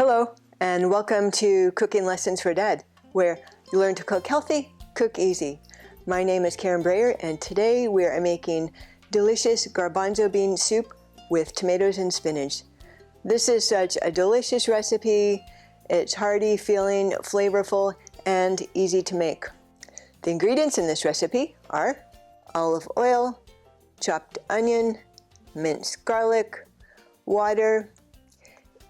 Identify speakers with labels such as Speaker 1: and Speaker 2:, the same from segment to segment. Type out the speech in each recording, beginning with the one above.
Speaker 1: Hello, and welcome to Cooking Lessons for Dad, where you learn to cook healthy, cook easy. My name is Breyer, and today we are making delicious garbanzo bean soup with tomatoes and spinach. This is such a delicious recipe. It's hearty, filling, flavorful, and easy to make. The ingredients in this recipe are olive oil, chopped onion, minced garlic, water,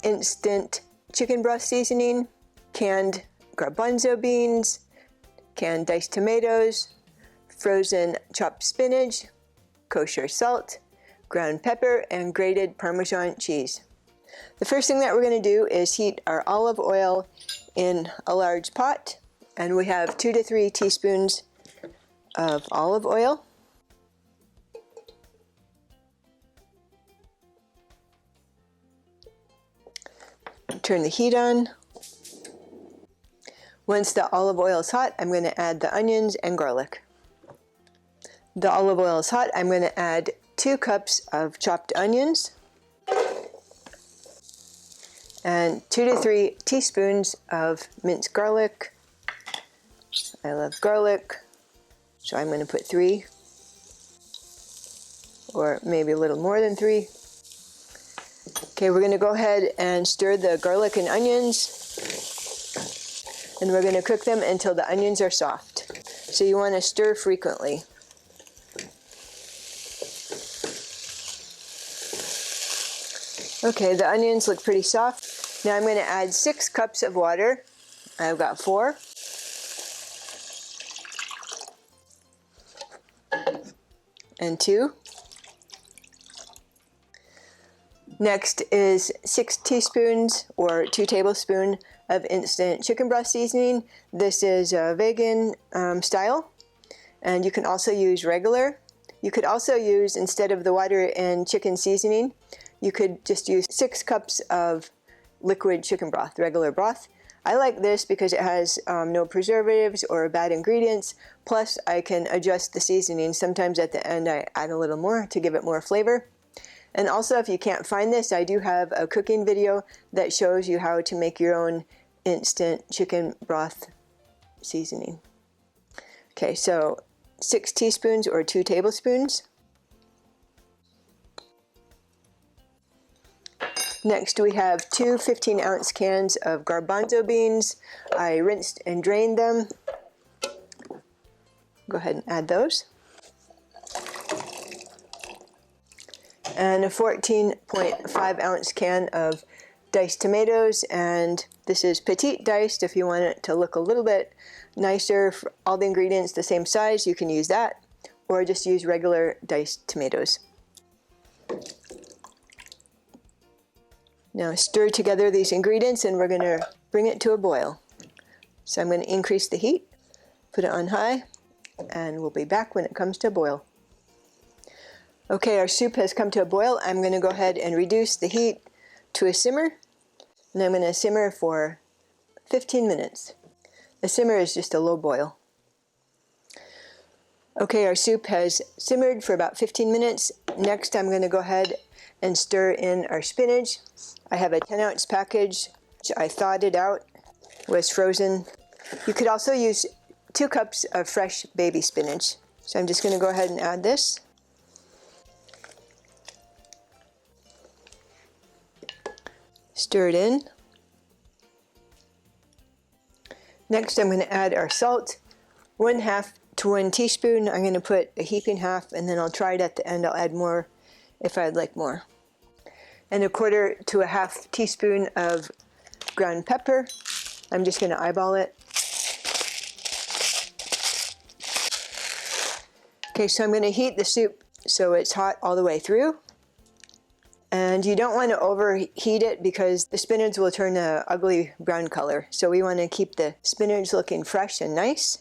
Speaker 1: instant chicken broth seasoning, canned garbanzo beans, canned diced tomatoes, frozen chopped spinach, kosher salt, ground pepper, and grated Parmesan cheese. The first thing that we're going to do is heat our olive oil in a large pot, and we have 2 to 3 teaspoons of olive oil. Turn the heat on. Once the olive oil is hot, I'm going to add the onions and garlic. The olive oil is hot, I'm going to add 2 cups of chopped onions and 2 to 3 teaspoons of minced garlic. I love garlic, so I'm going to put 3, or maybe a little more than 3. Okay, we're going to go ahead and stir the garlic and onions, and we're going to cook them until the onions are soft. So you want to stir frequently. Okay, the onions look pretty soft. Now I'm going to add 6 cups of water. I've got 4. And 2. Next is 6 teaspoons or 2 tablespoons of instant chicken broth seasoning. This is vegan style, and you can also use regular. You could also use, instead of the water and chicken seasoning, you could just use 6 cups of liquid chicken broth, regular broth. I like this because it has no preservatives or bad ingredients, plus I can adjust the seasoning. Sometimes at the end I add a little more to give it more flavor. And also, if you can't find this, I do have a cooking video that shows you how to make your own instant chicken broth seasoning. Okay, so 6 teaspoons or 2 tablespoons. Next, we have 2 15-ounce cans of garbanzo beans. I rinsed and drained them. Go ahead and add those. And a 14.5-ounce can of diced tomatoes, and this is petite diced. If you want it to look a little bit nicer, for all the ingredients the same size, you can use that, or just use regular diced tomatoes. Now stir together these ingredients, and we're going to bring it to a boil. So I'm going to increase the heat, put it on high, and we'll be back when it comes to a boil. Okay, our soup has come to a boil. I'm going to go ahead and reduce the heat to a simmer, and I'm going to simmer for 15 minutes. A simmer is just a low boil. Okay, our soup has simmered for about 15 minutes. Next, I'm going to go ahead and stir in our spinach. I have a 10-ounce package. I thawed it out. It was frozen. You could also use 2 cups of fresh baby spinach. So I'm just going to go ahead and add this. Stir it in. Next, I'm going to add our salt, 1/2 to 1 teaspoon. I'm going to put a heaping half, and then I'll try it at the end. I'll add more if I'd like more. And 1/4 to 1/2 teaspoon of ground pepper. I'm just going to eyeball it. Okay, so I'm going to heat the soup so it's hot all the way through. And you don't want to overheat it because the spinach will turn an ugly brown color. So we want to keep the spinach looking fresh and nice.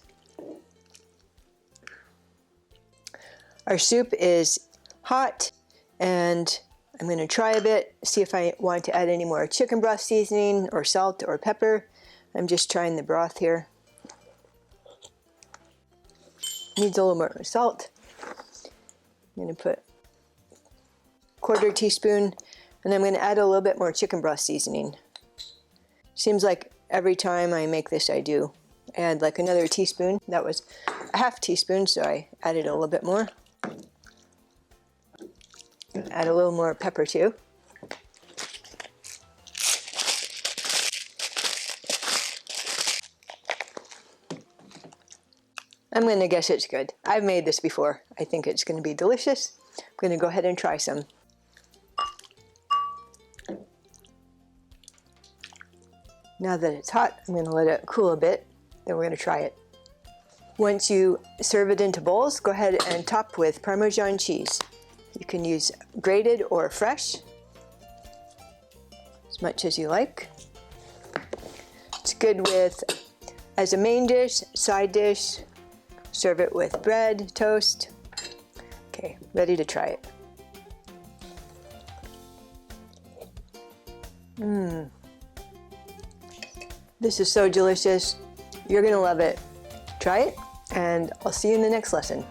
Speaker 1: Our soup is hot, and I'm going to try a bit, see if I want to add any more chicken broth seasoning or salt or pepper. I'm just trying the broth here. Needs a little more salt. I'm going to put 1/4 teaspoon, and I'm going to add a little bit more chicken broth seasoning. Seems like every time I make this I do add like another teaspoon. That was a half teaspoon, so I added a little bit more. Add a little more pepper too. I'm going to guess it's good. I've made this before. I think it's going to be delicious. I'm going to go ahead and try some. Now that it's hot, I'm going to let it cool a bit, then we're going to try it. Once you serve it into bowls, go ahead and top with Parmesan cheese. You can use grated or fresh, as much as you like. It's good with, as a main dish, side dish, serve it with bread, toast. Okay, ready to try it. This is so delicious. You're gonna love it. Try it, and I'll see you in the next lesson.